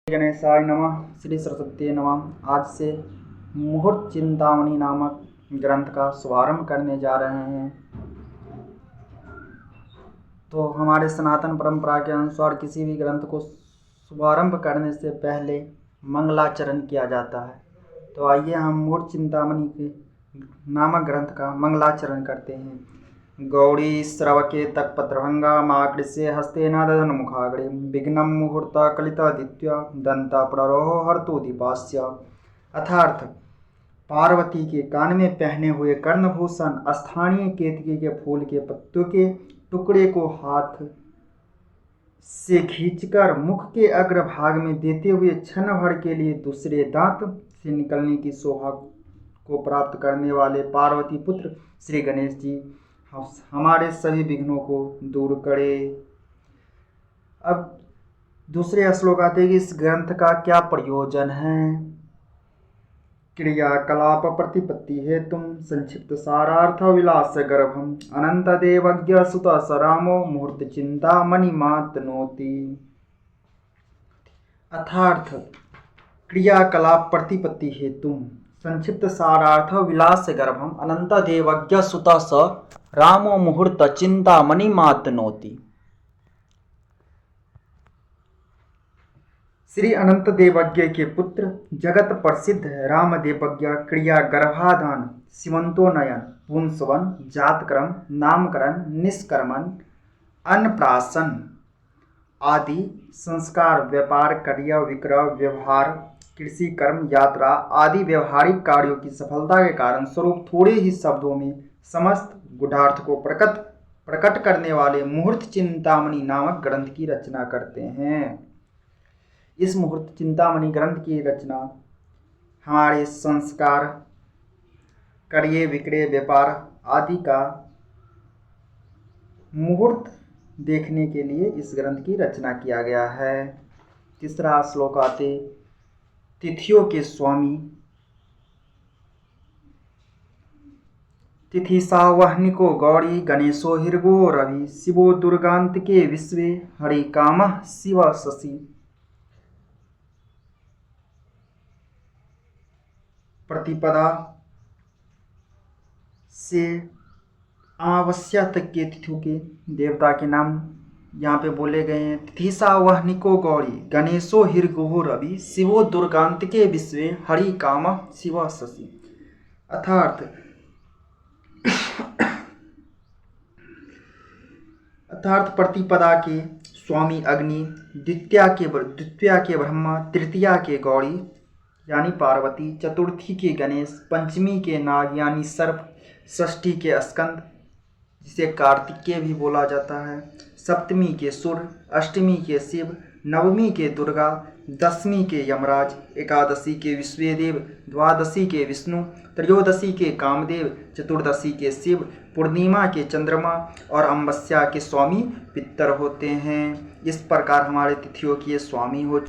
गणेशाय नमः। श्री सरस्वती नमः। आज से मुहूर्त चिंतामणि नामक ग्रंथ का शुभारंभ करने जा रहे हैं। तो हमारे सनातन परंपरा के अनुसार किसी भी ग्रंथ को शुभारंभ करने से पहले मंगलाचरण किया जाता है। तो आइए हम मुहूर्त चिंतामणि के नामक ग्रंथ का मंगलाचरण करते हैं। गौरी श्रवके तत्पत्रभंगा माकृष्य हस्तेन दधन मुखाग्रे विघ्नं मुहूर्त कलितादित्य दंता प्ररोह हर्तोदीपास्य। अर्थार्थ पार्वती के कान में पहने हुए कर्णभूषण स्थानीय केतकी के फूल के पत्तों के टुकड़े को हाथ से खींचकर मुख के अग्रभाग में देते हुए क्षण भर के लिए दूसरे दांत से निकलने की शोभा को प्राप्त करने वाले पार्वती पुत्र श्री गणेश जी हमारे सभी विघ्नों को दूर करे। अब दूसरे श्लोक आते हैं कि इस ग्रंथ का क्या प्रयोजन है। क्रियाकलाप प्रतिपत्ति हेतु संक्षिप्त सारार्थ विलास गर्भम अनंत देवज्ञ सुत सरामो मुहूर्त चिंता मणिमातनोति। अर्थार्थ क्रियाकलाप प्रतिपत्ति हेतु संक्षिप्त सारार्थ विलास गर्भम अनंत देवज्ञ सुत स रामो मुहूर्त चिंता मणिमातनोति। श्री अनंत देवज्ञ के पुत्र जगत प्रसिद्ध राम देवज्ञ क्रिया गर्भाधान सीमंतोनयन पुंसवन जातक्रम नामकरण निष्कर्मण अन्नप्राशन आदि संस्कार व्यापार क्रिया विक्रय व्यवहार कृषि कर्म यात्रा आदि व्यवहारिक कार्यों की सफलता के कारण स्वरूप थोड़े ही शब्दों में समस्त गूढ़ार्थ को प्रकट करने वाले मुहूर्त चिंतामणि नामक ग्रंथ की रचना करते हैं। इस मुहूर्त चिंतामणि ग्रंथ की रचना हमारे संस्कार क्रय विक्रय व्यापार आदि का मुहूर्त देखने के लिए इस ग्रंथ की रचना किया गया है। तीसरा श्लोक आते तिथियों के स्वामी तिथि सावहनिको गौरी गणेशो हिर्गो रवि शिवो दुर्गांतके विश्वे हरि कामः शिव शशि। प्रतिपदा से अमावस्या तक के तिथियों के देवता के नाम यहाँ पे बोले गए हैं। तिथि सावहनिको गौरी गणेशो हिर्गो रवि शिवो दुर्गांतके विश्वे हरि कामः शिव शशि। अर्थात प्रतिपदा के स्वामी अग्नि, द्वितीया के ब्रह्मा, तृतीया के गौरी यानी पार्वती, चतुर्थी के गणेश, पंचमी के नाग यानी सर्प, षष्ठी के स्कंद जिसे कार्तिकेय भी बोला जाता है, सप्तमी के सूर्य, अष्टमी के शिव, नवमी के दुर्गा, दशमी के यमराज, एकादशी के विश्वदेव, द्वादशी के विष्णु, त्रयोदशी के कामदेव, चतुर्दशी के शिव, पूर्णिमा के चंद्रमा और अमावस्या के स्वामी पितर होते हैं। इस प्रकार हमारे तिथियों के स्वामी हो